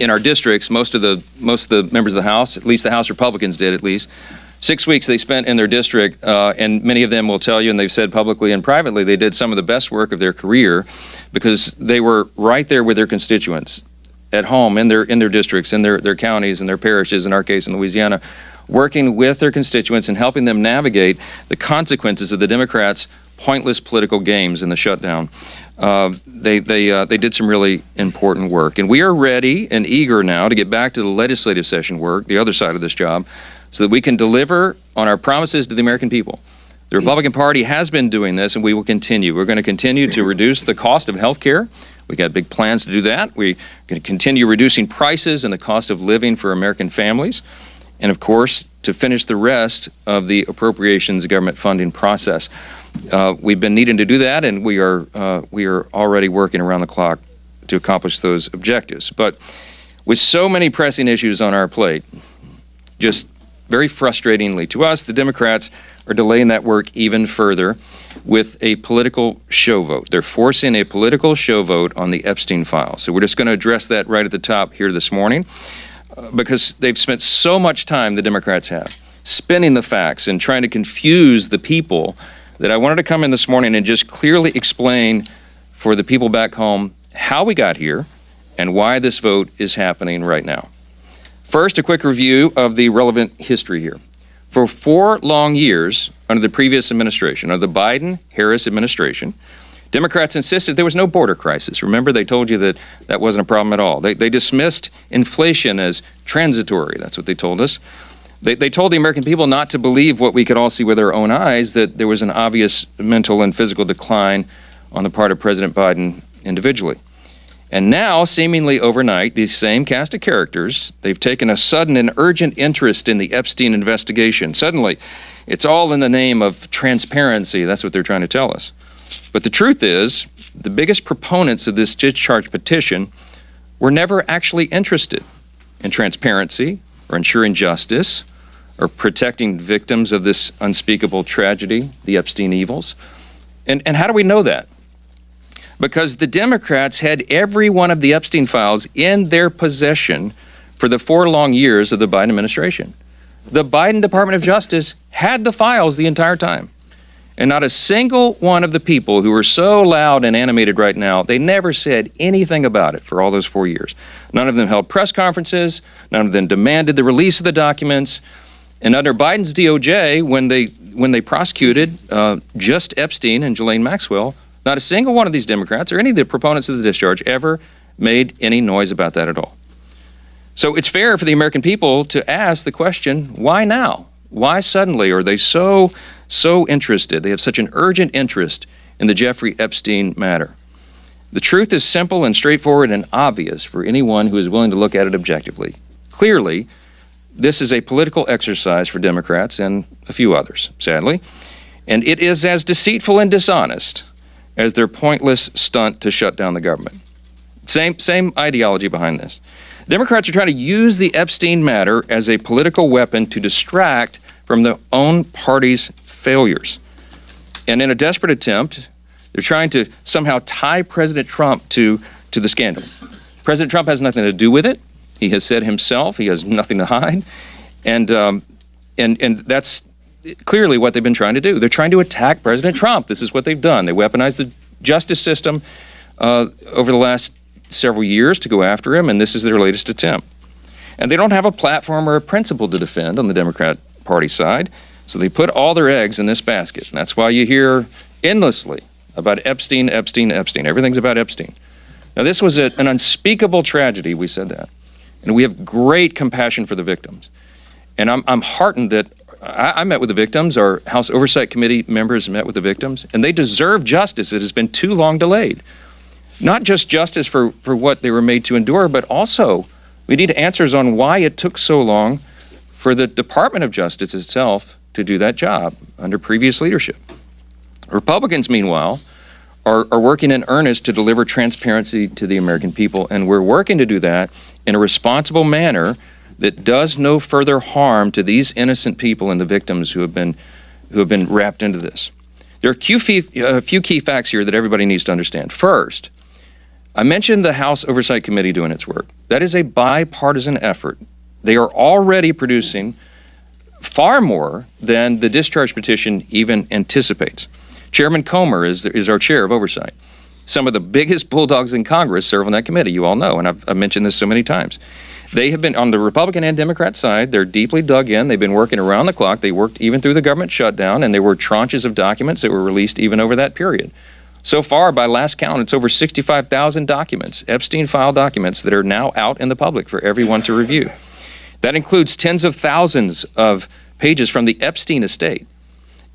in our districts, most of the members of the House, at least the House Republicans did at least, 6 weeks they spent in their district, and many of them will tell you, and they've said publicly and privately, they did some of the best work of their career because they were right there with their constituents at home in their districts, in their counties, and their parishes, in our case in Louisiana, working with their constituents and helping them navigate the consequences of the Democrats' pointless political games in the shutdown. They did some really important work. And we are ready and eager now to get back to the legislative session work, the other side of this job, so that we can deliver on our promises to the American people. The Republican Party has been doing this, and we will continue. We're going to continue to reduce the cost of health care. We got big plans to do that. We're going to continue reducing prices and the cost of living for American families. And of course, to finish the rest of the appropriations government funding process. We've been needing to do that, and we are already working around the clock to accomplish those objectives. But with so many pressing issues on our plate, just very frustratingly to us, the Democrats are delaying that work even further with a political show vote. They're forcing a political show vote on the Epstein files. So we're just going to address that right at the top here this morning because they've spent so much time, the Democrats have, spinning the facts and trying to confuse the people that I wanted to come in this morning and just clearly explain for the people back home how we got here and why this vote is happening right now. First, a quick review of the relevant history here. For 4 long years under the previous administration, under the Biden-Harris administration, Democrats insisted there was no border crisis. Remember, they told you that that wasn't a problem at all. They dismissed inflation as transitory. That's what they told us. They told the American people not to believe what we could all see with our own eyes, that there was an obvious mental and physical decline on the part of President Biden individually. And now, seemingly overnight, these same cast of characters, they've taken a sudden and urgent interest in the Epstein investigation. Suddenly, it's all in the name of transparency. That's what they're trying to tell us. But the truth is, the biggest proponents of this discharge petition were never actually interested in transparency or ensuring justice or protecting victims of this unspeakable tragedy, the Epstein evils. And how do we know that? Because the Democrats had every one of the Epstein files in their possession for the 4 long years of the Biden administration. The Biden Department of Justice had the files the entire time. And not a single one of the people who are so loud and animated right now, they never said anything about it for all those 4 years. None of them held press conferences. None of them demanded the release of the documents. And under Biden's DOJ, when they prosecuted just Epstein and Ghislaine Maxwell, not a single one of these Democrats or any of the proponents of the discharge ever made any noise about that at all. So it's fair for the American people to ask the question, why now? Why suddenly are they so interested? They have such an urgent interest in the Jeffrey Epstein matter. The truth is simple and straightforward and obvious for anyone who is willing to look at it objectively. Clearly, this is a political exercise for Democrats and a few others, sadly, and it is as deceitful and dishonest as their pointless stunt to shut down the government. Same ideology behind this. Democrats are trying to use the Epstein matter as a political weapon to distract from their own party's failures. And in a desperate attempt, they're trying to somehow tie President Trump to the scandal. President Trump has nothing to do with it. He has said himself he has nothing to hide. And that's clearly what they've been trying to do. They're trying to attack President Trump. This is what they've done. They weaponized the justice system over the last several years to go after him, and this is their latest attempt. And they don't have a platform or a principle to defend on the Democrat Party side, so they put all their eggs in this basket. And that's why you hear endlessly about Epstein. Everything's about Epstein. Now, this was an unspeakable tragedy, we said that. And we have great compassion for the victims. And I'm heartened that I met with the victims. Our House Oversight Committee members met with the victims, and they deserve justice. It has been too long delayed. Not just justice for what they were made to endure, but also we need answers on why it took so long for the Department of Justice itself to do that job under previous leadership. Republicans, meanwhile, are working in earnest to deliver transparency to the American people, and we're working to do that in a responsible manner that does no further harm to these innocent people and the victims who have been wrapped into this. There are a few key facts here that everybody needs to understand. First, I mentioned the House Oversight Committee doing its work. That is a bipartisan effort. They are already producing far more than the discharge petition even anticipates. Chairman Comer is our chair of oversight. Some of the biggest bulldogs in Congress serve on that committee, you all know, and I've mentioned this so many times. They have been, on the Republican and Democrat side, they're deeply dug in. They've been working around the clock. They worked even through the government shutdown, and there were tranches of documents that were released even over that period. So far, by last count, it's over 65,000 documents, Epstein file documents, that are now out in the public for everyone to review. That includes tens of thousands of pages from the Epstein estate.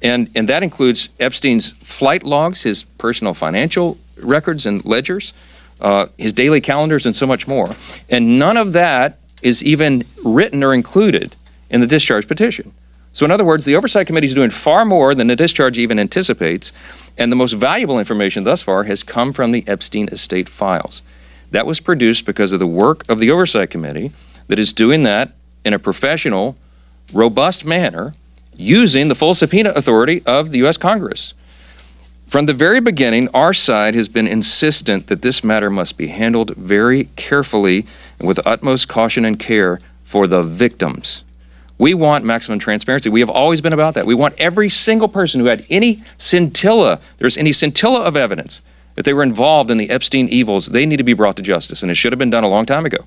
And that includes Epstein's flight logs, his personal financial records and ledgers, his daily calendars, and so much more. And none of that is even written or included in the discharge petition. So in other words, the Oversight Committee is doing far more than the discharge even anticipates, and the most valuable information thus far has come from the Epstein estate files. That was produced because of the work of the Oversight Committee that is doing that in a professional, robust manner, using the full subpoena authority of the U.S. Congress. From the very beginning, our side has been insistent that this matter must be handled very carefully and with utmost caution and care for the victims. We want maximum transparency. We have always been about that. We want every single person who had any scintilla of evidence that they were involved in the Epstein evils, they need to be brought to justice, and it should have been done a long time ago.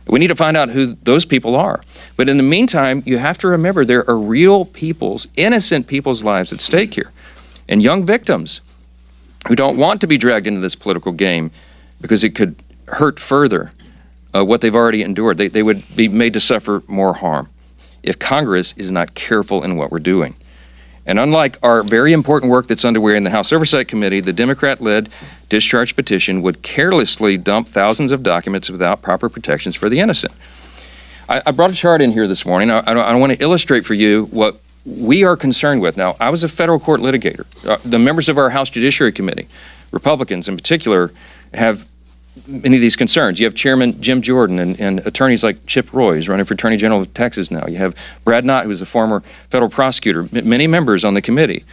We need to find out who those people are. But in the meantime, you have to remember there are real people's, innocent people's lives at stake here, and young victims who don't want to be dragged into this political game because it could hurt further what they've already endured. They would be made to suffer more harm if Congress is not careful in what we're doing. And unlike our very important work that's underway in the House Oversight Committee, the Democrat-led discharge petition would carelessly dump thousands of documents without proper protections for the innocent. I brought a chart in here this morning. I want to illustrate for you what we are concerned with. Now, I was a federal court litigator. The members of our House Judiciary Committee, Republicans in particular, have many of these concerns. You have Chairman Jim Jordan and attorneys like Chip Roy, who's running for Attorney General of Texas now. You have Brad Knott, who's a former federal prosecutor, many members on the committee.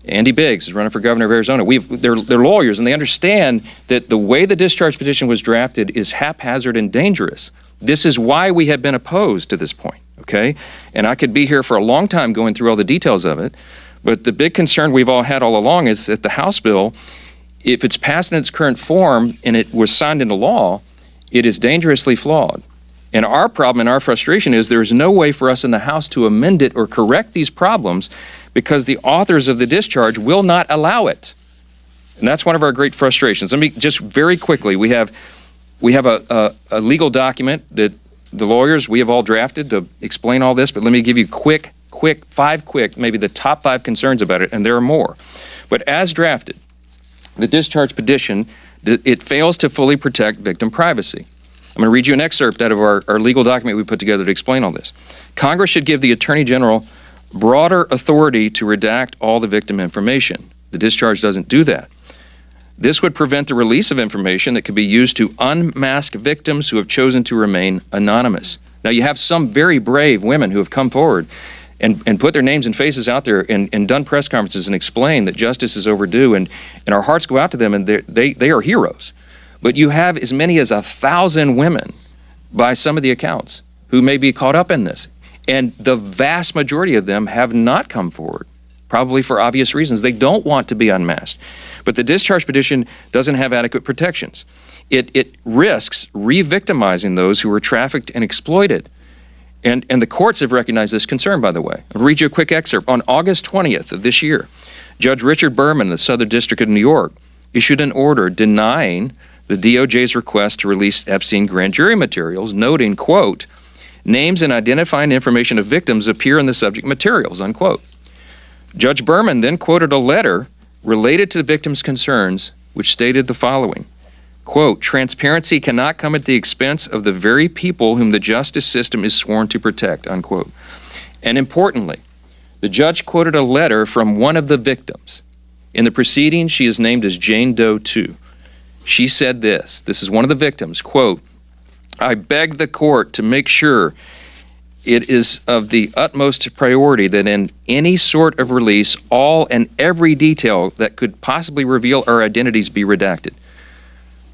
Andy Biggs is running for governor of Arizona. They're lawyers, and they understand that the way the discharge petition was drafted is haphazard and dangerous. This is why we have been opposed to this point, okay? And I could be here for a long time going through all the details of it, but the big concern we've all had all along is that the House bill, if it's passed in its current form and it was signed into law, it is dangerously flawed. And our problem and our frustration is there is no way for us in the House to amend it or correct these problems because the authors of the discharge will not allow it. And that's one of our great frustrations. Let me just very quickly, we have a legal document that the lawyers, we have all drafted to explain all this, but let me give you five quick, maybe the top 5 concerns about it, and there are more. But as drafted, the discharge petition, it fails to fully protect victim privacy. I'm going to read you an excerpt out of our legal document we put together to explain all this. Congress should give the Attorney General broader authority to redact all the victim information. The discharge doesn't do that. This would prevent the release of information that could be used to unmask victims who have chosen to remain anonymous. Now, you have some very brave women who have come forward and put their names and faces out there and done press conferences and explained that justice is overdue, and our hearts go out to them, and they are heroes. But you have as many as 1,000 women, by some of the accounts, who may be caught up in this. And the vast majority of them have not come forward, probably for obvious reasons. They don't want to be unmasked. But the discharge petition doesn't have adequate protections. It risks re-victimizing those who were trafficked and exploited. And the courts have recognized this concern, by the way. I'll read you a quick excerpt. On August 20th of this year, Judge Richard Berman of the Southern District of New York issued an order denying the DOJ's request to release Epstein grand jury materials, noting, quote, names and identifying information of victims appear in the subject materials, unquote. Judge Berman then quoted a letter related to the victims' concerns, which stated the following, quote, transparency cannot come at the expense of the very people whom the justice system is sworn to protect, unquote. And importantly, the judge quoted a letter from one of the victims. In the proceedings, she is named as Jane Doe 2. She said this is one of the victims, quote, I beg the court to make sure it is of the utmost priority that in any sort of release, all and every detail that could possibly reveal our identities be redacted.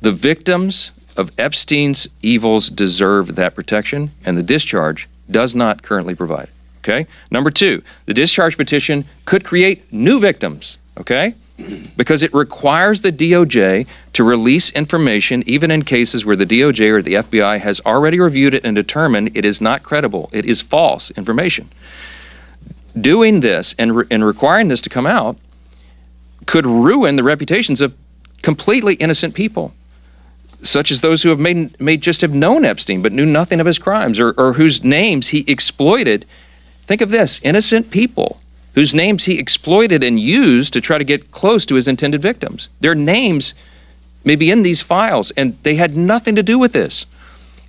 The victims of Epstein's evils deserve that protection, and the discharge does not currently provide it, okay? Number two, the discharge petition could create new victims, okay? Because it requires the DOJ to release information even in cases where the DOJ or the FBI has already reviewed it and determined it is not credible, it is false information. Doing this and requiring this to come out could ruin the reputations of completely innocent people, such as those who have may just have known Epstein but knew nothing of his crimes, or whose names he exploited. Think of this, innocent people whose names he exploited and used to try to get close to his intended victims. Their names may be in these files, and they had nothing to do with this.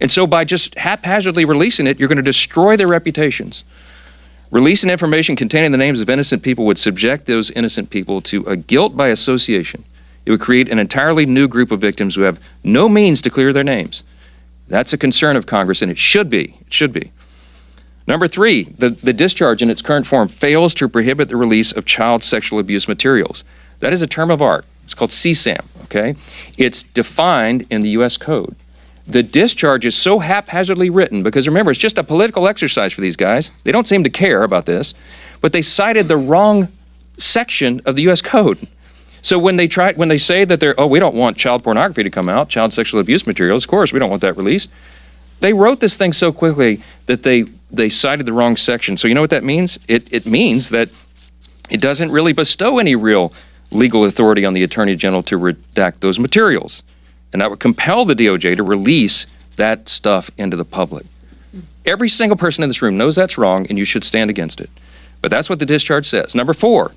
And so by just haphazardly releasing it, you're going to destroy their reputations. Releasing information containing the names of innocent people would subject those innocent people to a guilt by association. It would create an entirely new group of victims who have no means to clear their names. That's a concern of Congress, and it should be. It should be. Number three, the discharge in its current form fails to prohibit the release of child sexual abuse materials. That is a term of art. It's called CSAM, okay? It's defined in the U.S. Code. The discharge is so haphazardly written because, remember, it's just a political exercise for these guys. They don't seem to care about this, but they cited the wrong section of the U.S. Code. So when they say that we don't want child pornography to come out, child sexual abuse materials, of course, we don't want that released. They wrote this thing so quickly that they cited the wrong section. So you know what that means? It means that it doesn't really bestow any real legal authority on the Attorney General to redact those materials. And that would compel the DOJ to release that stuff into the public. Every single person in this room knows that's wrong, and you should stand against it. But that's what the discharge says. Number four,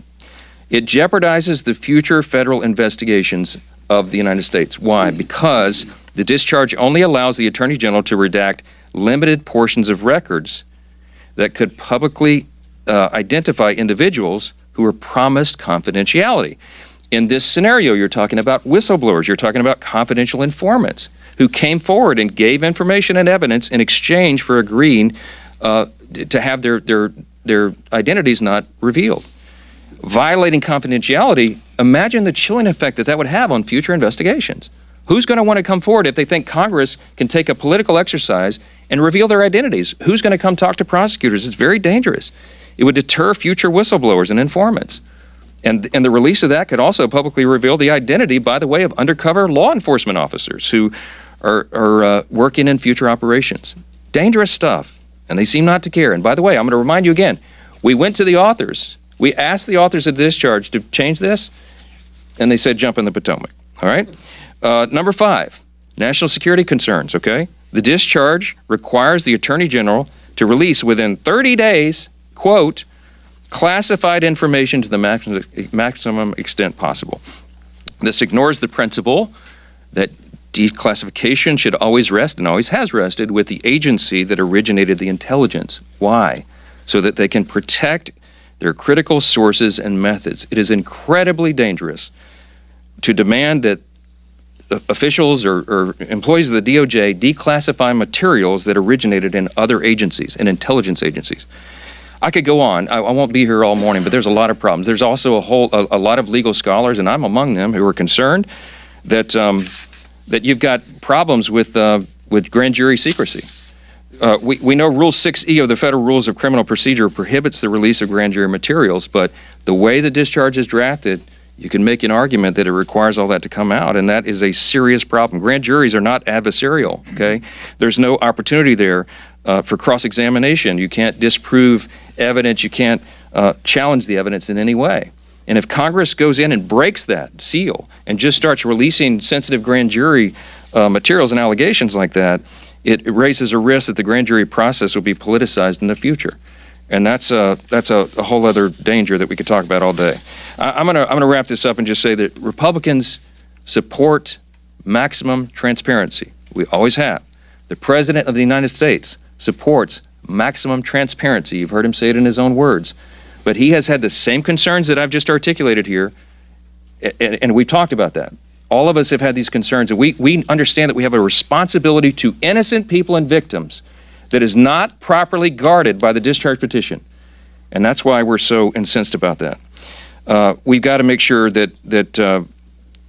it jeopardizes the future federal investigations of the United States. Why? Because the discharge only allows the Attorney General to redact limited portions of records that could publicly identify individuals who were promised confidentiality. In this scenario, you're talking about whistleblowers, you're talking about confidential informants who came forward and gave information and evidence in exchange for agreeing to have their identities not revealed. Violating confidentiality, imagine the chilling effect that would have on future investigations. Who's going to want to come forward if they think Congress can take a political exercise and reveal their identities? Who's going to come talk to prosecutors? It's very dangerous. It would deter future whistleblowers and informants. And the release of that could also publicly reveal the identity, by the way, of undercover law enforcement officers who are working in future operations. Dangerous stuff, and they seem not to care. And by the way, I'm going to remind you again, we went to the authors. We asked the authors of the discharge to change this, and they said jump in the Potomac, all right? Number five, national security concerns, okay? The discharge requires the Attorney General to release within 30 days, quote, classified information to the maximum extent possible. This ignores the principle that declassification should always rest, and always has rested, with the agency that originated the intelligence. Why? So that they can protect their critical sources and methods. It is incredibly dangerous to demand that officials or employees of the DOJ declassify materials that originated in other agencies, in intelligence agencies. I could go on. I won't be here all morning, but there's a lot of problems. There's also a lot of legal scholars, and I'm among them, who are concerned that you've got problems with grand jury secrecy. We know Rule 6E of the Federal Rules of Criminal Procedure prohibits the release of grand jury materials, but the way the discharge is drafted, you can make an argument that it requires all that to come out, and that is a serious problem. Grand juries are not adversarial, okay? There's no opportunity there for cross-examination. You can't disprove evidence. You can't challenge the evidence in any way. And if Congress goes in and breaks that seal and just starts releasing sensitive grand jury materials and allegations like that, it raises a risk that the grand jury process will be politicized in the future. And that's a whole other danger that we could talk about all day. I'm gonna wrap this up and just say that Republicans support maximum transparency. We always have. The President of the United States supports maximum transparency. You've heard him say it in his own words. But he has had the same concerns that I've just articulated here, and we've talked about that. All of us have had these concerns, and we understand that we have a responsibility to innocent people and victims that is not properly guarded by the discharge petition. And that's why we're so incensed about that. We've got to make sure that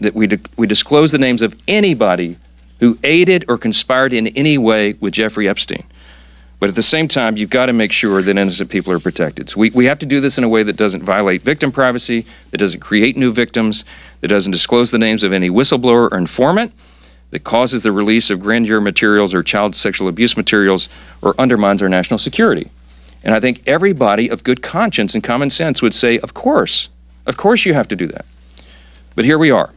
that we disclose the names of anybody who aided or conspired in any way with Jeffrey Epstein. But at the same time, you've got to make sure that innocent people are protected. So we have to do this in a way that doesn't violate victim privacy, that doesn't create new victims, that doesn't disclose the names of any whistleblower or informant, that causes the release of grand jury materials or child sexual abuse materials, or undermines our national security. And I think everybody of good conscience and common sense would say, of course you have to do that. But here we are.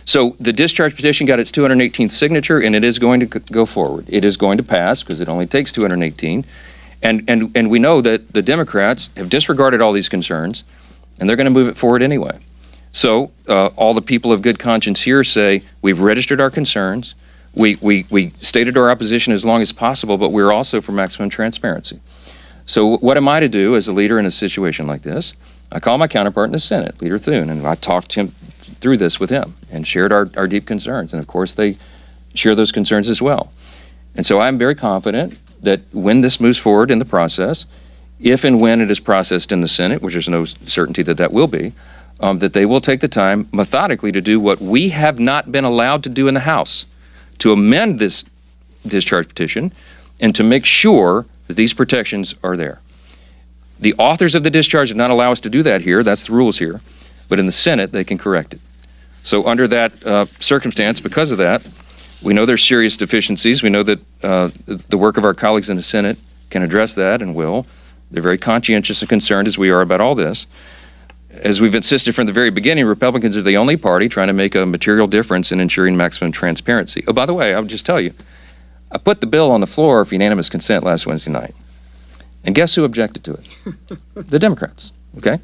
So the discharge petition got its 218th signature, and it is going to go forward. It is going to pass because it only takes 218. And we know that the Democrats have disregarded all these concerns, and they're going to move it forward anyway. So all the people of good conscience here say, we've registered our concerns, we stated our opposition as long as possible, but we're also for maximum transparency. So what am I to do as a leader in a situation like this? I call my counterpart in the Senate, Leader Thune, and I talked him through this with him and shared our deep concerns. And of course, they share those concerns as well. And so I'm very confident that when this moves forward in the process, if and when it is processed in the Senate, which there's no certainty that that will be, that they will take the time methodically to do what we have not been allowed to do in the House, to amend this discharge petition and to make sure that these protections are there. The authors of the discharge did not allow us to do that here. That's the rules here. But in the Senate, they can correct it. So under that circumstance, because of that, we know there's serious deficiencies. We know that the work of our colleagues in the Senate can address that and will. They're very conscientious and concerned, as we are, about all this. As we've insisted from the very beginning, Republicans are the only party trying to make a material difference in ensuring maximum transparency. Oh, by the way, I'll just tell you, I put the bill on the floor for unanimous consent last Wednesday night. And guess who objected to it? The Democrats, okay?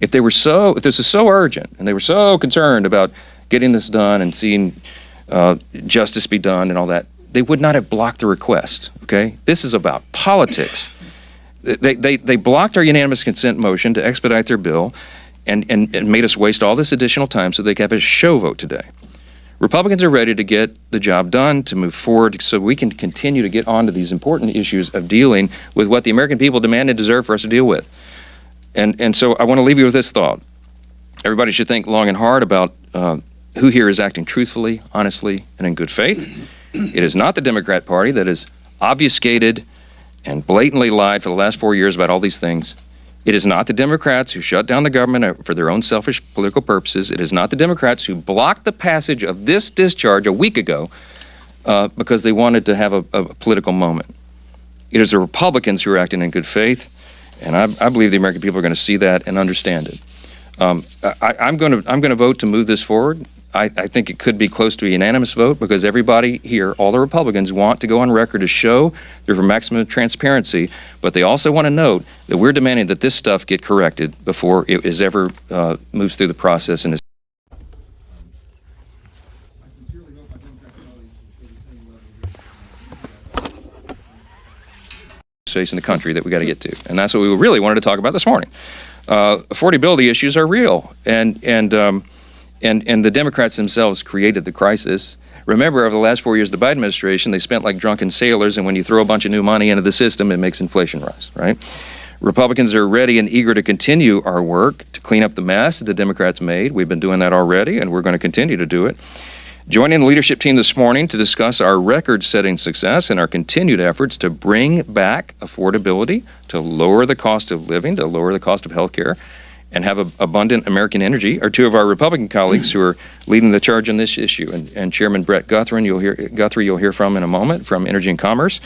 If this is so urgent and they were so concerned about getting this done and seeing justice be done and all that, they would not have blocked the request, okay? This is about politics. They blocked our unanimous consent motion to expedite their bill and made us waste all this additional time so they could have a show vote today. Republicans are ready to get the job done, to move forward so we can continue to get on to these important issues of dealing with what the American people demand and deserve for us to deal with. And so I want to leave you with this thought. Everybody should think long and hard about who here is acting truthfully, honestly, and in good faith. It is not the Democrat Party that has obfuscated and blatantly lied for the last 4 years about all these things. It is not the Democrats who shut down the government for their own selfish political purposes. It is not the Democrats who blocked the passage of this discharge a week ago because they wanted to have a political moment. It is the Republicans who are acting in good faith, and I believe the American people are going to see that and understand it. I'm going to vote to move this forward. I think it could be close to a unanimous vote because everybody here, all the Republicans, want to go on record to show they're for maximum transparency, but they also want to note that we're demanding that this stuff get corrected before it is ever moves through the process and is facing the country that we got to get to. And that's what we really wanted to talk about this morning. Affordability issues are real, and the Democrats themselves created the crisis. Remember, over the last 4 years of the Biden administration, they spent like drunken sailors, and when you throw a bunch of new money into the system, it makes inflation rise, right? Republicans are ready and eager to continue our work to clean up the mess that the Democrats made. We've been doing that already, and we're going to continue to do it. Joining the leadership team this morning to discuss our record-setting success and our continued efforts to bring back affordability, to lower the cost of living, to lower the cost of health care, and have abundant American energy are two of our Republican colleagues who are leading the charge on this issue. And Chairman Brett Guthrie, you'll hear from in a moment, from Energy and Commerce,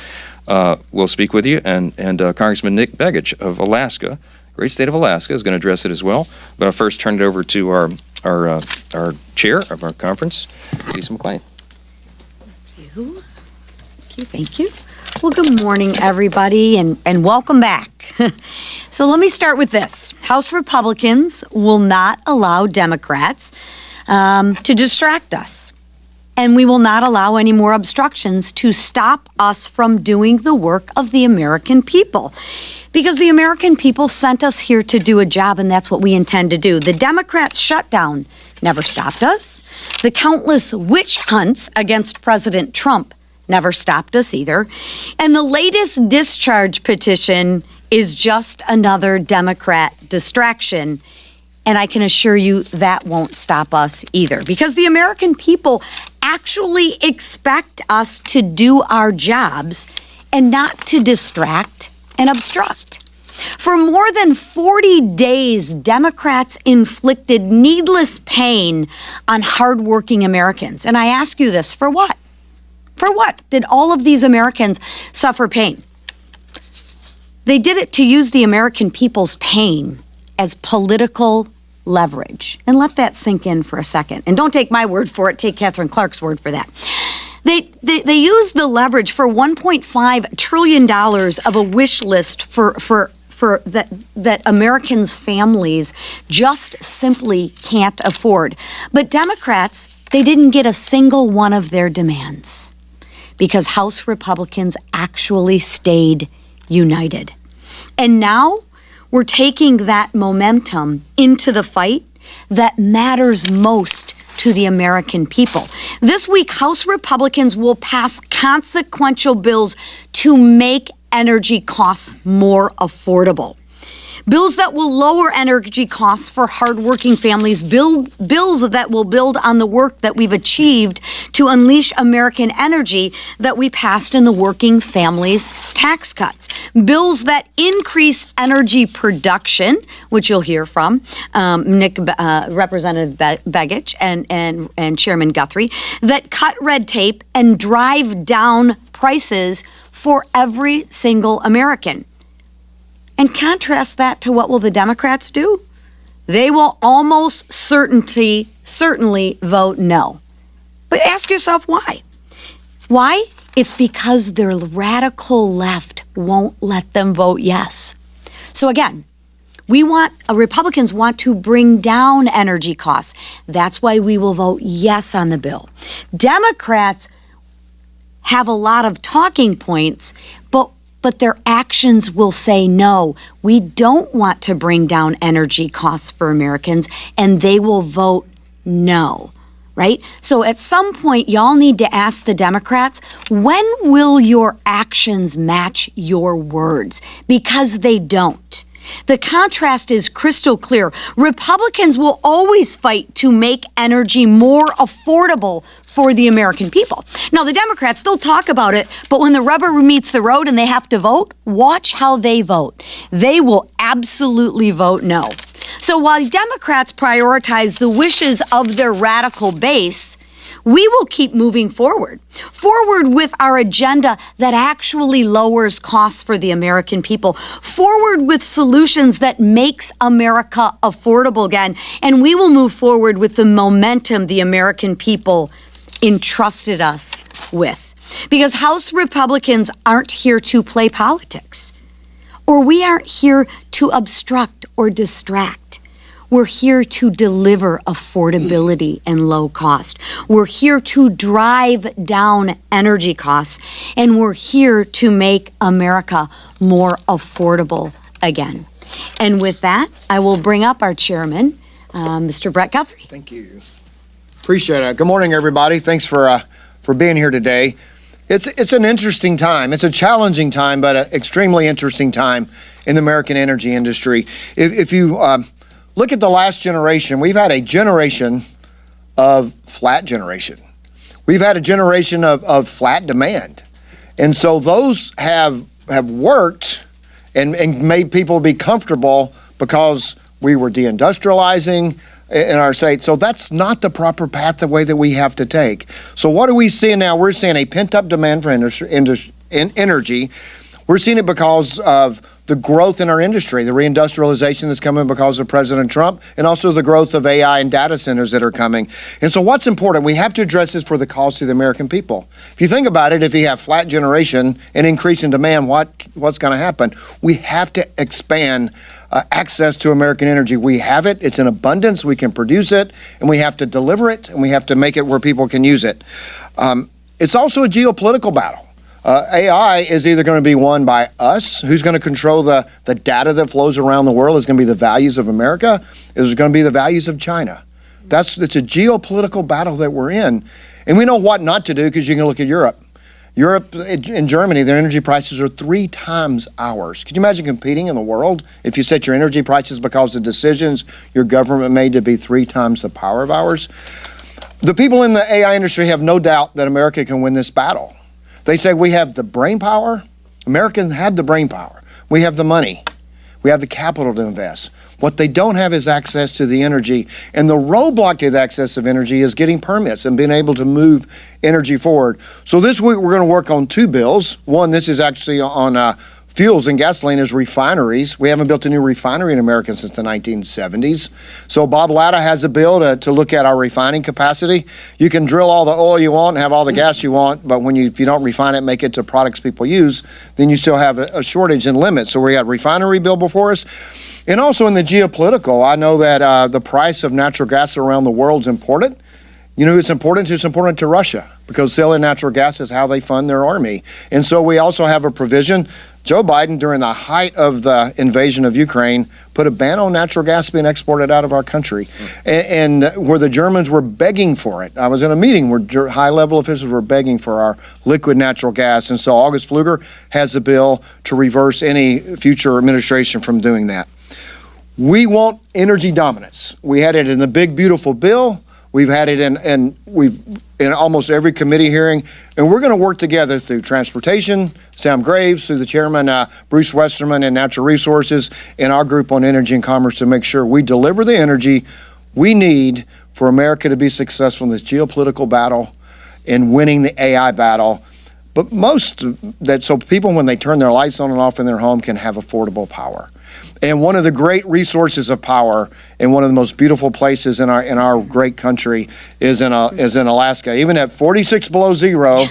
will speak with you, and Congressman Nick Begich of Alaska, great state of Alaska, is going to address it as well. But I'll first turn it over to our chair of our conference, Lisa McClain. Thank you. Well, good morning, everybody, and welcome back. So let me start with this. House Republicans will not allow Democrats to distract us. And we will not allow any more obstructions to stop us from doing the work of the American people. Because the American people sent us here to do a job, and that's what we intend to do. The Democrats' shutdown never stopped us. The countless witch hunts against President Trump never stopped us either. And the latest discharge petition is just another Democrat distraction. And I can assure you that won't stop us either, because the American people actually expect us to do our jobs and not to distract and obstruct. For more than 40 days, Democrats inflicted needless pain on hardworking Americans. And I ask you this, for what? For what did all of these Americans suffer pain? They did it to use the American people's pain as political leverage. And let that sink in for a second. And don't take my word for it, take Catherine Clark's word for that. They used the leverage for $1.5 trillion of a wish list for that Americans' families just simply can't afford. But Democrats, they didn't get a single one of their demands because House Republicans actually stayed united. And now we're taking that momentum into the fight that matters most to the American people. This week, House Republicans will pass consequential bills to make energy costs more affordable. Bills that will lower energy costs for hardworking families, bills that will build on the work that we've achieved to unleash American energy that we passed in the Working Families Tax Cuts. Bills that increase energy production, which you'll hear from Representative Begich and Chairman Guthrie, that cut red tape and drive down prices for every single American. And contrast that to what will the Democrats do? They will almost certainly vote no. But ask yourself why. Why? It's because their radical left won't let them vote yes. So again, Republicans want to bring down energy costs. That's why we will vote yes on the bill. Democrats have a lot of talking points, but their actions will say no. We don't want to bring down energy costs for Americans, and they will vote no, right? So at some point, y'all need to ask the Democrats, when will your actions match your words? Because they don't. The contrast is crystal clear. Republicans will always fight to make energy more affordable for the American people. Now, the Democrats, they'll talk about it, but when the rubber meets the road and they have to vote, watch how they vote. They will absolutely vote no. So while Democrats prioritize the wishes of their radical base, we will keep moving forward with our agenda that actually lowers costs for the American people, forward with solutions that makes America affordable again, and we will move forward with the momentum the American people entrusted us with. Because House Republicans aren't here to play politics, or we aren't here to obstruct or distract. We're here to deliver affordability and low cost. We're here to drive down energy costs, and we're here to make America more affordable again. And with that, I will bring up our chairman, Mr. Brett Guthrie. Thank you. Appreciate it. Good morning, everybody. Thanks for being here today. It's an interesting time. It's a challenging time, but an extremely interesting time in the American energy industry. If you look at the last generation, we've had a generation of flat generation. We've had a generation of flat demand. And so those have worked and made people be comfortable because we were deindustrializing in our state. So that's not the proper path, the way that we have to take. So what are we seeing now? We're seeing a pent-up demand for energy. We're seeing it because of the growth in our industry, the reindustrialization that's coming because of President Trump, and also the growth of AI and data centers that are coming. And so what's important, we have to address this for the cost of the American people. If you think about it, if you have flat generation and increase in demand, what's going to happen? We have to expand access to American energy. We have it, it's in abundance, we can produce it, and we have to deliver it, and we have to make it where people can use it. It's also a geopolitical battle. AI is either going to be won by us, who's going to control the data that flows around the world, is going to be the values of America, is going to be the values of China. It's a geopolitical battle that we're in. And we know what not to do, because you can look at Europe. Europe and Germany, their energy prices are 3 times ours. Could you imagine competing in the world if you set your energy prices because of decisions your government made to be 3 times the power of ours? The people in the AI industry have no doubt that America can win this battle. They say we have the brain power. Americans have the brain power. We have the money. We have the capital to invest. What they don't have is access to the energy. And the roadblock to the access of energy is getting permits and being able to move energy forward. So this week we're going to work on 2 bills. One, this is actually on fuels and gasoline as refineries. We haven't built a new refinery in America since the 1970s. So Bob Latta has a bill to look at our refining capacity. You can drill all the oil you want and have all the gas you want, but if you don't refine it, make it to products people use, then you still have a shortage and limit. So we got a refinery bill before us. And also in the geopolitical, I know that the price of natural gas around the world is important. You know who it's important to? It's important to Russia, because selling natural gas is how they fund their army. And so we also have a provision. Joe Biden, during the height of the invasion of Ukraine, put a ban on natural gas being exported out of our country, and where the Germans were begging for it. I was in a meeting where high-level officials were begging for our liquid natural gas, and so August Pfluger has a bill to reverse any future administration from doing that. We want energy dominance. We had it in the big, beautiful bill. We've had it in almost every committee hearing, and we're going to work together through transportation, Sam Graves, through the chairman, Bruce Westerman, and Natural Resources, and our group on energy and commerce to make sure we deliver the energy we need for America to be successful in this geopolitical battle and winning the AI battle. But so people, when they turn their lights on and off in their home, can have affordable power. And one of the great resources of power and one of the most beautiful places in our great country is in Alaska. Even at 46 below zero,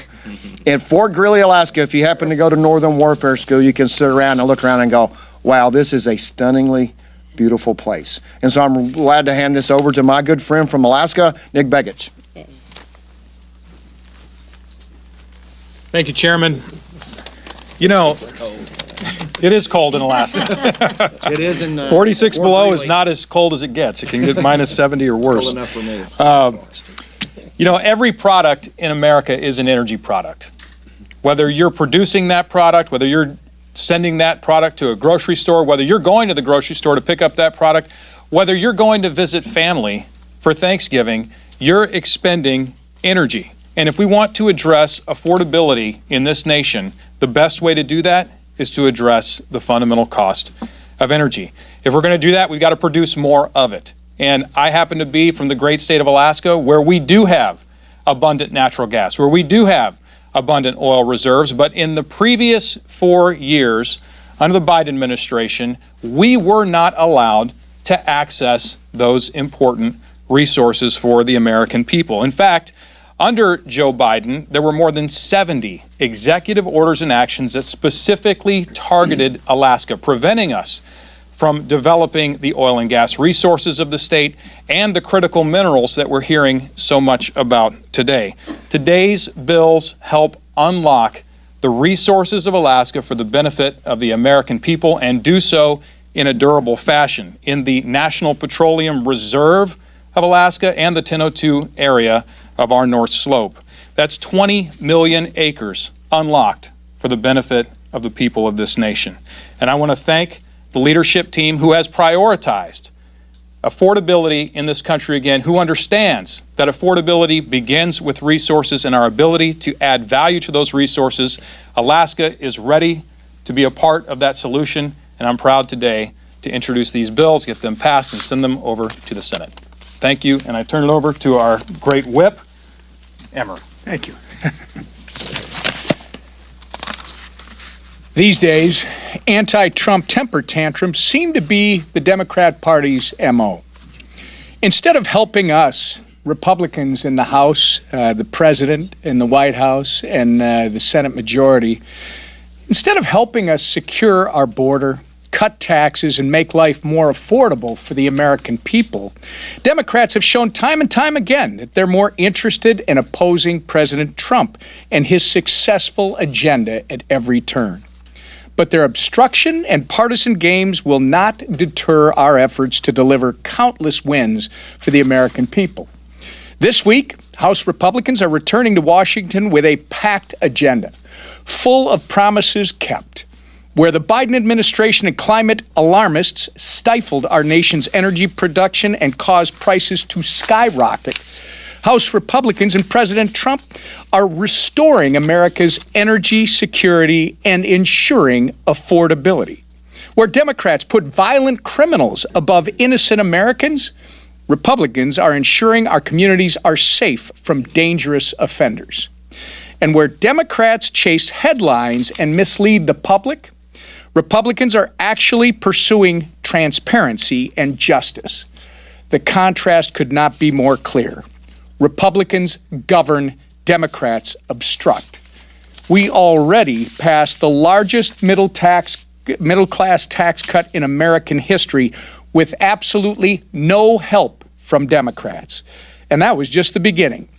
in Fort Greely, Alaska, if you happen to go to Northern Warfare School, you can sit around and look around and go, wow, this is a stunningly beautiful place. And so I'm glad to hand this over to my good friend from Alaska, Nick Begich. Thank you, Chairman. You know, it is cold in Alaska. It is in 46 Fort below Greely. is not as cold as it gets. It can get minus 70 or worse. Cold enough for me. You know, every product in America is an energy product. Whether you're producing that product, whether you're sending that product to a grocery store, whether you're going to the grocery store to pick up that product, whether you're going to visit family for Thanksgiving, you're expending energy. And if we want to address affordability in this nation, the best way to do that is to address the fundamental cost of energy. If we're going to do that, we've got to produce more of it. And I happen to be from the great state of Alaska, where we do have abundant natural gas, where we do have abundant oil reserves. But in the previous 4 years, under the Biden administration, we were not allowed to access those important resources for the American people. In fact, under Joe Biden, there were more than 70 executive orders and actions that specifically targeted Alaska, preventing us from developing the oil and gas resources of the state and the critical minerals that we're hearing so much about today. Today's bills help unlock the resources of Alaska for the benefit of the American people, and do so in a durable fashion. In the National Petroleum Reserve of Alaska and the 1002 area of our North Slope. That's 20 million acres unlocked for the benefit of the people of this nation. And I want to thank the leadership team who has prioritized affordability in this country again, who understands that affordability begins with resources and our ability to add value to those resources. Alaska is ready to be a part of that solution, and I'm proud today to introduce these bills, get them passed, and send them over to the Senate. Thank you, and I turn it over to our great whip, Emmer. Thank you. These days, anti-Trump temper tantrums seem to be the Democrat Party's MO. Instead of helping us, Republicans in the House, the President in the White House, and the Senate majority, instead of helping us secure our border, cut taxes, and make life more affordable for the American people, Democrats have shown time and time again that they're more interested in opposing President Trump and his successful agenda at every turn. But their obstruction and partisan games will not deter our efforts to deliver countless wins for the American people. This week, House Republicans are returning to Washington with a packed agenda, full of promises kept. Where the Biden administration and climate alarmists stifled our nation's energy production and caused prices to skyrocket, House Republicans and President Trump are restoring America's energy security and ensuring affordability. Where Democrats put violent criminals above innocent Americans, Republicans are ensuring our communities are safe from dangerous offenders. And where Democrats chase headlines and mislead the public, Republicans are actually pursuing transparency and justice. The contrast could not be more clear. Republicans govern, Democrats obstruct. We already passed the largest middle-class tax cut in American history with absolutely no help from Democrats. And that was just the beginning.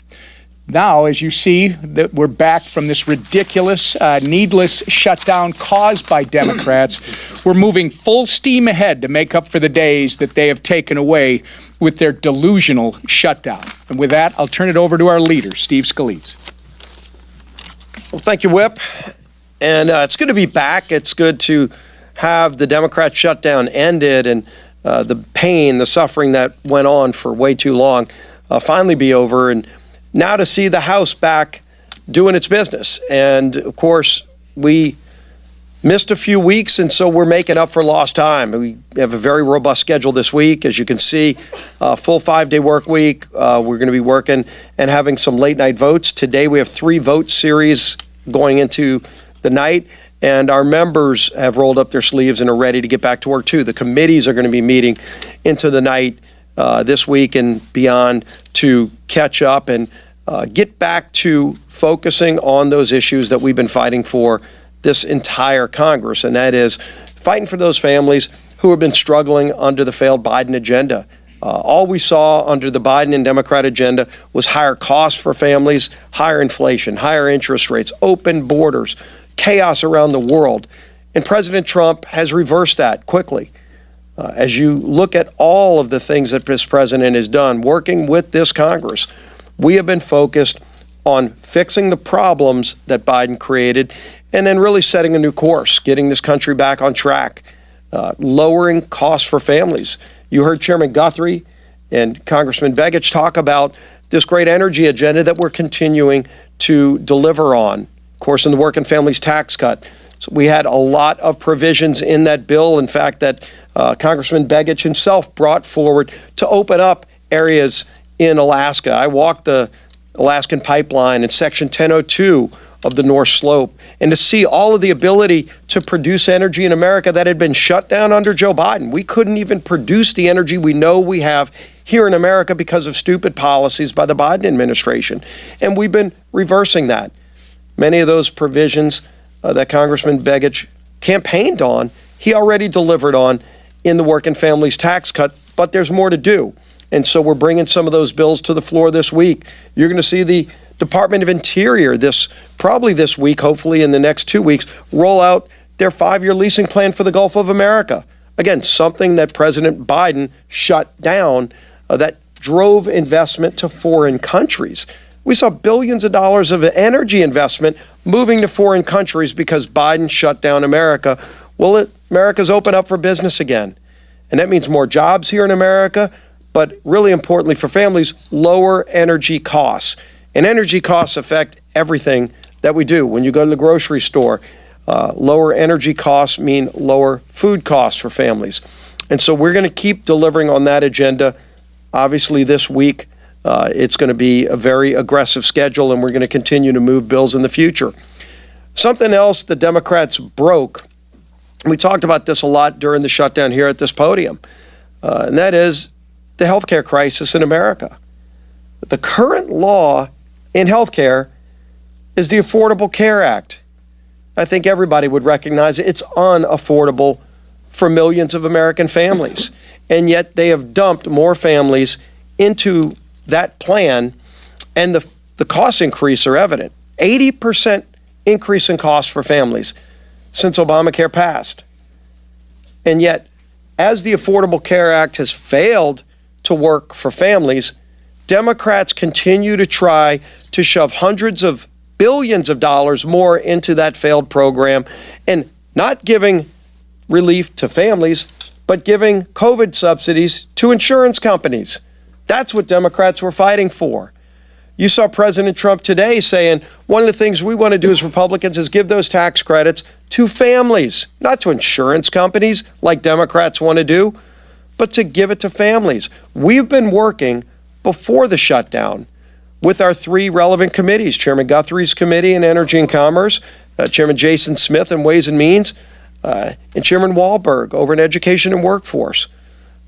Now, as you see, that we're back from this ridiculous, needless shutdown caused by Democrats. We're moving full steam ahead to make up for the days that they have taken away with their delusional shutdown. And with that, I'll turn it over to our leader, Steve Scalise. Well, thank you, Whip. And it's good to be back. It's good to have the Democrat shutdown ended and the pain, the suffering that went on for way too long finally be over. And now to see the House back doing its business. And of course, we missed a few weeks, and so we're making up for lost time. We have a very robust schedule this week. As you can see, full 5-day work week. We're going to be working and having some late night votes. Today we have 3 vote series going into the night, and our members have rolled up their sleeves and are ready to get back to work too. The committees are going to be meeting into the night this week and beyond to catch up and get back to focusing on those issues that we've been fighting for this entire Congress, and that is fighting for those families who have been struggling under the failed Biden agenda. All we saw under the Biden and Democrat agenda was higher costs for families, higher inflation, higher interest rates, open borders, chaos around the world. And President Trump has reversed that quickly. As you look at all of the things that this president has done, working with this Congress, we have been focused on fixing the problems that Biden created and then really setting a new course, getting this country back on track, lowering costs for families. You heard Chairman Guthrie and Congressman Begich talk about this great energy agenda that we're continuing to deliver on. Of course, in the working families tax cut, so we had a lot of provisions in that bill, in fact, that Congressman Begich himself brought forward to open up areas in Alaska. I walked the Alaskan pipeline in Section 1002 of the North Slope, and to see all of the ability to produce energy in America that had been shut down under Joe Biden. We couldn't even produce the energy we know we have here in America because of stupid policies by the Biden administration. And we've been reversing that. Many of those provisions that Congressman Begich campaigned on, he already delivered on in the working families tax cut, but there's more to do. And so we're bringing some of those bills to the floor this week. You're going to see the Department of Interior probably this week, hopefully in the next 2 weeks, roll out their 5-year leasing plan for the Gulf of America. Again, something that President Biden shut down that drove investment to foreign countries. We saw billions of dollars of energy investment moving to foreign countries because Biden shut down America. Well, America's open up for business again. And that means more jobs here in America, but really importantly for families, lower energy costs. And energy costs affect everything that we do. When you go to the grocery store, lower energy costs mean lower food costs for families. And so we're going to keep delivering on that agenda. Obviously, this week, it's going to be a very aggressive schedule, and we're going to continue to move bills in the future. Something else the Democrats broke, we talked about this a lot during the shutdown here at this podium, and that is the healthcare crisis in America. The current law in healthcare is the Affordable Care Act. I think everybody would recognize it's unaffordable for millions of American families. And yet they have dumped more families into that plan, and the cost increase are evident. 80% increase in costs for families since Obamacare passed. And yet, as the Affordable Care Act has failed to work for families, Democrats continue to try to shove hundreds of billions of dollars more into that failed program and not giving relief to families, but giving COVID subsidies to insurance companies. That's what Democrats were fighting for. You saw President Trump today saying one of the things we want to do as Republicans is give those tax credits to families, not to insurance companies like Democrats want to do, but to give it to families. We've been working before the shutdown with our three relevant committees, Chairman Guthrie's committee in Energy and Commerce, Chairman Jason Smith in Ways and Means, and Chairman Wahlberg over in Education and Workforce.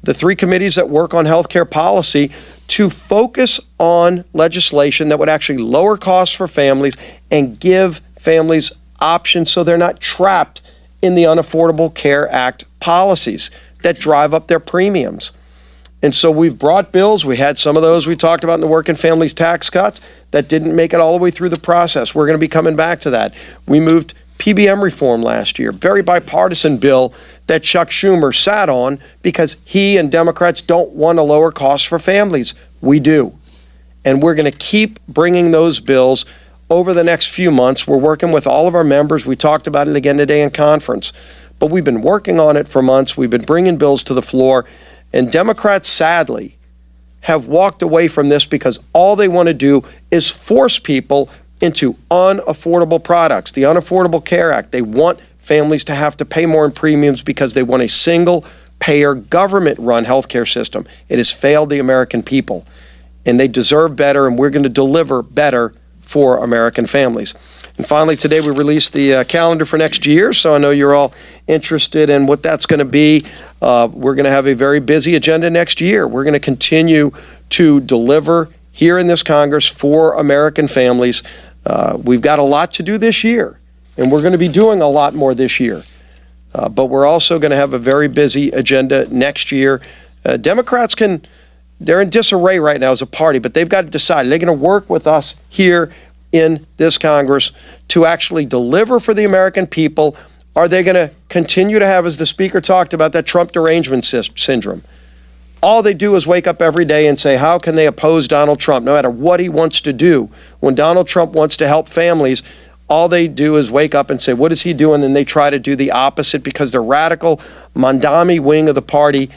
The three committees that work on healthcare policy to focus on legislation that would actually lower costs for families and give families options so they're not trapped in the Unaffordable Care Act policies that drive up their premiums. And so we've brought bills. We had some of those we talked about in the working families tax cuts that didn't make it all the way through the process. We're going to be coming back to that. We moved PBM reform last year, very bipartisan bill that Chuck Schumer sat on because he and Democrats don't want to lower costs for families. We do. And we're going to keep bringing those bills over the next few months. We're working with all of our members. We talked about it again today in conference. But we've been working on it for months. We've been bringing bills to the floor. And Democrats, sadly, have walked away from this because all they want to do is force people into unaffordable products, the Unaffordable Care Act. They want families to have to pay more in premiums because they want a single-payer, government-run healthcare system. It has failed the American people, and they deserve better, and we're going to deliver better for American families. And finally, today we released the calendar for next year, so I know you're all interested in what that's going to be. We're going to have a very busy agenda next year. We're going to continue to deliver here in this Congress for American families. We've got a lot to do this year, and we're going to be doing a lot more this year. But we're also going to have a very busy agenda next year. Democrats they're in disarray right now as a party, but they've got to decide. They're going to work with us here in this Congress to actually deliver for the American people. Are they going to continue to have, as the Speaker talked about, that Trump derangement syndrome? All they do is wake up every day and say, how can they oppose Donald Trump, no matter what he wants to do? When Donald Trump wants to help families, all they do is wake up and say, what is he doing? And they try to do the opposite because the radical Mandami wing of the party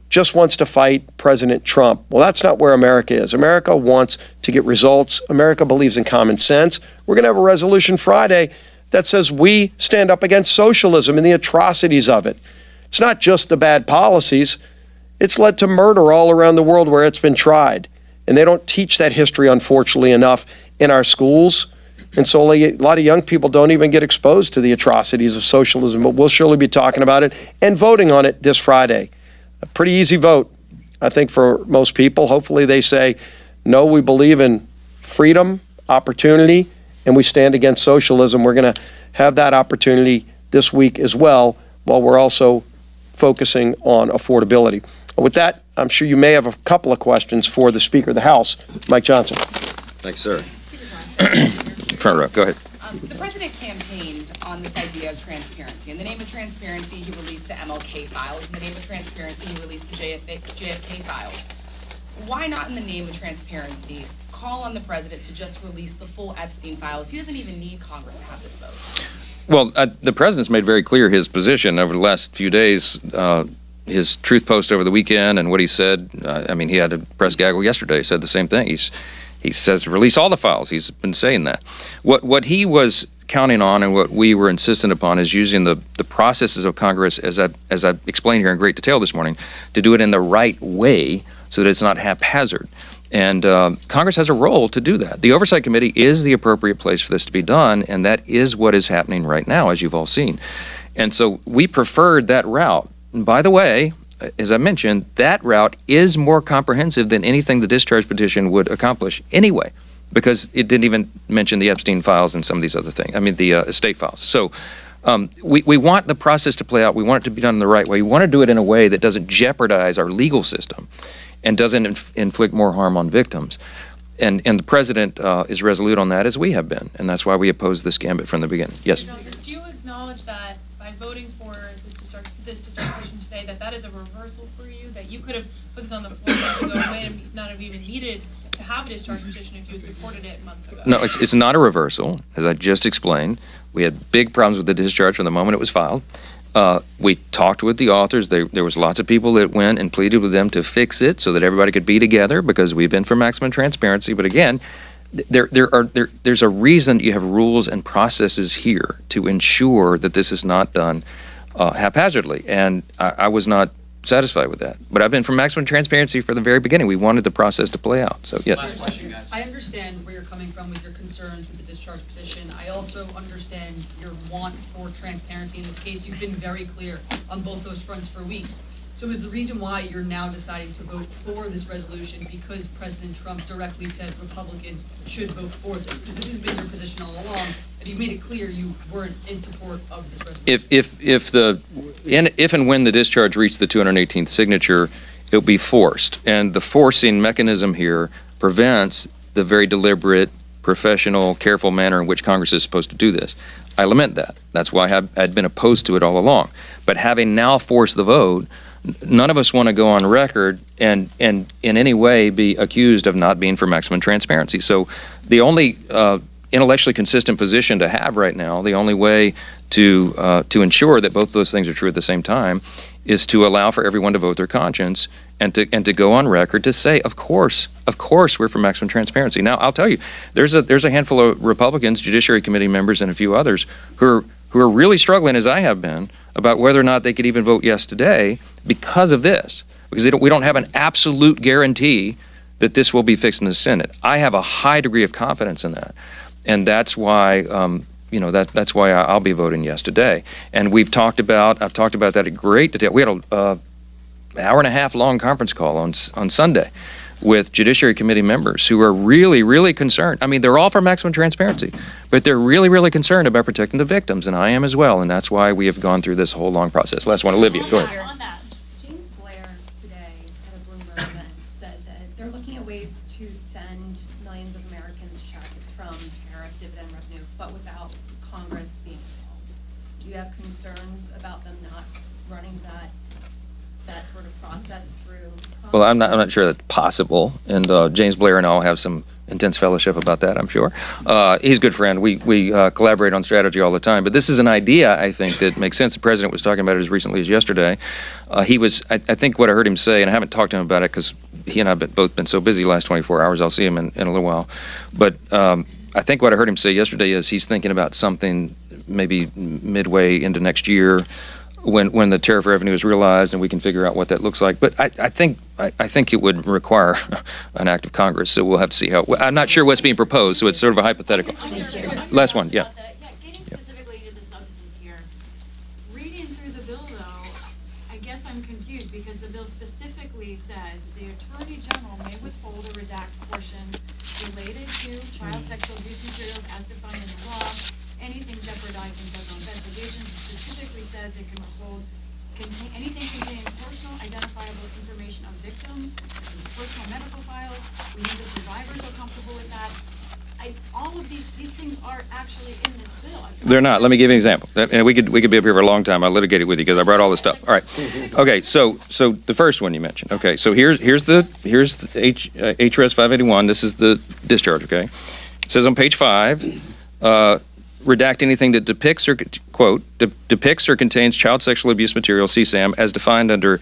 just wants to fight President Trump. Well, that's not where America is. America wants to get results. America believes in common sense. We're going to have a resolution Friday that says we stand up against socialism and the atrocities of it. It's not just the bad policies. It's led to murder all around the world where it's been tried. And they don't teach that history, unfortunately, enough in our schools. And so a lot of young people don't even get exposed to the atrocities of socialism. But we'll surely be talking about it and voting on it this Friday. A pretty easy vote, I think, for most people. Hopefully they say, no, we believe in freedom, opportunity, and we stand against socialism. We're going to have that opportunity this week as well, while we're also focusing on affordability. With that, I'm sure you may have a couple of questions for the Speaker of the House, Mike Johnson. Thanks, sir. Front row, go ahead. The president campaigned on this idea of transparency. In the name of transparency, he released the MLK files. In the name of transparency, he released the JFK files. Why not, in the name of transparency, call on the president to just release the full Epstein files? He doesn't even need Congress to have this vote. Well, the president's made very clear his position over the last few days. His truth post over the weekend and what he said. I mean, he had a press gaggle yesterday. He said the same thing. He says release all the files. He's been saying that. What he was counting on and what we were insistent upon is using the processes of Congress, as I explained here in great detail this morning, to do it in the right way so that it's not haphazard. And Congress has a role to do that. The Oversight Committee is the appropriate place for this to be done, and that is what is happening right now, as you've all seen. And so we preferred that route. And by the way, as I mentioned, that route is more comprehensive than anything the discharge petition would accomplish anyway, because it didn't even mention the Epstein files and some of these other things. I mean, the estate files. So we want the process to play out. We want it to be done in the right way. We want to do it in a way that doesn't jeopardize our legal system and doesn't inflict more harm on victims. And the president is resolute on that, as we have been. And that's why we opposed this gambit from the beginning. Yes? Do you acknowledge that by voting for this distribution today, that is a reversal for you, that you could have put this on the floor months ago and may not have even needed have a discharge petition if you had supported it months ago. No, it's not a reversal, as I just explained. We had big problems with the discharge from the moment it was filed. We talked with the authors. There was lots of people that went and pleaded with them to fix it so that everybody could be together, because we've been for maximum transparency. But again, there's a reason you have rules and processes here to ensure that this is not done haphazardly. And I was not satisfied with that. But I've been for maximum transparency from the very beginning. We wanted the process to play out. So, yes. Last question, guys. I understand where you're coming from with your concerns with the discharge petition. I also understand your want for transparency in this case. You've been very clear on both those fronts for weeks. So is the reason why you're now deciding to vote for this resolution because President Trump directly said Republicans should vote for this? Because this has been your position all along, and you've made it clear you weren't in support of this resolution. If and when the discharge reached the 218th signature, it'll be forced. And the forcing mechanism here prevents the very deliberate, professional, careful manner in which Congress is supposed to do this. I lament that. That's why I'd been opposed to it all along. But having now forced the vote, none of us want to go on record and in any way be accused of not being for maximum transparency. So the only intellectually consistent position to have right now, the only way to ensure that both those things are true at the same time, is to allow for everyone to vote their conscience and to go on record to say, of course, we're for maximum transparency. Now, I'll tell you, there's a handful of Republicans, Judiciary Committee members, and a few others who are really struggling, as I have been, about whether or not they could even vote yes today because of this, because we don't have an absolute guarantee that this will be fixed in the Senate. I have a high degree of confidence in that, and that's why that's why I'll be voting yes today. And I've talked about that at great detail. We had a hour and a half long conference call on Sunday with Judiciary Committee members who are really, really concerned. I mean, they're all for maximum transparency, but they're really, really concerned about protecting the victims, and I am as well, and that's why we have gone through this whole long process. Last one, Olivia, go ahead. On that, James Blair today at a Bloomberg event said that they're looking at ways to send millions of Americans checks from tariff dividend revenue, but without Congress being involved. Do you have concerns about them not running that sort of process through Congress? Well, I'm not sure that's possible, and James Blair and I will have some intense fellowship about that, I'm sure. He's a good friend. We collaborate on strategy all the time, but this is an idea, I think, that makes sense. The president was talking about it as recently as yesterday. I think what I heard him say, and I haven't talked to him about it because he and I have both been so busy the last 24 hours, I'll see him in a little while, but I think what I heard him say yesterday is he's thinking about something maybe midway into next year when the tariff revenue is realized and we can figure out what that looks like. But I think it would require an act of Congress, so we'll have to see how. I'm not sure what's being proposed, so it's sort of a hypothetical. Last one, yeah. Getting specifically to the substance here, reading through the bill though, I guess I'm confused because the bill specifically says the Attorney General may withhold or redact portions related to child sexual abuse materials as defined in the law, anything jeopardizing federal investigations. It specifically says they can withhold anything containing personal identifiable information of victims, personal medical files. We know the survivors are comfortable with that. All of these things are actually in this bill. They're not. Let me give you an example. And we could be up here for a long time. I'll litigate it with you because I brought all this stuff. All right. Okay. So the first one you mentioned. Okay. So here's the HRS 581. This is the discharge. Okay. It says on page 5. Redact anything that depicts or, quote, depicts or contains child sexual abuse material, CSAM, as defined under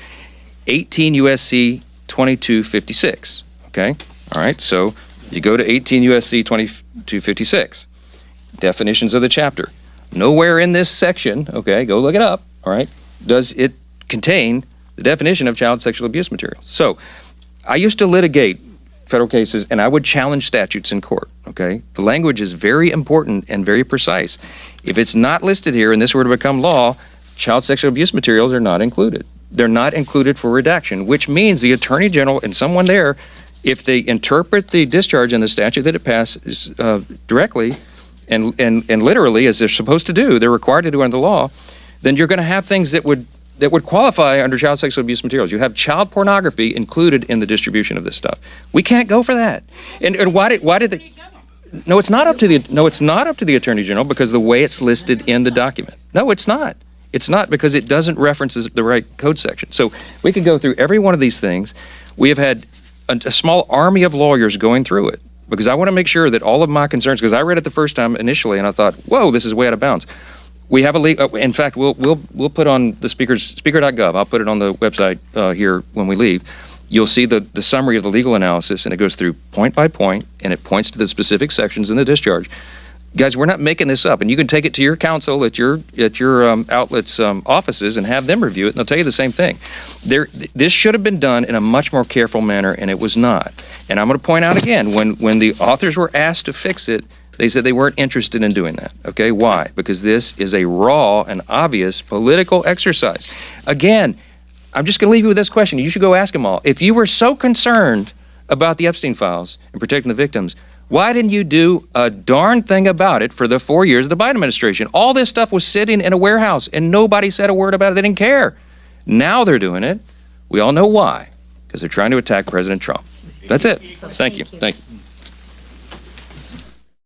18 U.S.C. 2256. Okay? All right, so you go to 18 U.S.C. 2256. Definitions of the chapter. Nowhere in this section, okay, go look it up, all right, does it contain the definition of child sexual abuse material. So I used to litigate federal cases, and I would challenge statutes in court, okay? The language is very important and very precise. If it's not listed here and this were to become law, child sexual abuse materials are not included. They're not included for redaction, which means the Attorney General and someone there, if they interpret the discharge in the statute that it passes directly and literally, as they're supposed to do, they're required to do under the law, then you're going to have things that would qualify under child sexual abuse materials. You have child pornography included in the distribution of this stuff. We can't go for that. And why did they? No, it's not up to the Attorney General because the way it's listed in the document. No, it's not. It's not because it doesn't reference the right code section. So we can go through every one of these things. We have had a small army of lawyers going through it because I want to make sure that all of my concerns, because I read it the first time initially and I thought, whoa, this is way out of bounds. We have in fact, we'll put on the speaker.gov. I'll put it on the website here when we leave. You'll see the summary of the legal analysis, and it goes through point by point, and it points to the specific sections in the discharge. Guys, we're not making this up, and you can take it to your counsel at your outlet's offices and have them review it, and they'll tell you the same thing. This should have been done in a much more careful manner, and it was not. And I'm going to point out again, when the authors were asked to fix it, they said they weren't interested in doing that. Okay, why? Because this is a raw and obvious political exercise. Again, I'm just going to leave you with this question. You should go ask them all. If you were so concerned about the Epstein files and protecting the victims, why didn't you do a darn thing about it for the 4 years of the Biden administration? All this stuff was sitting in a warehouse and nobody said a word about it. They didn't care. Now they're doing it. We all know why. Because they're trying to attack President Trump. That's it. Thank you. Thank you.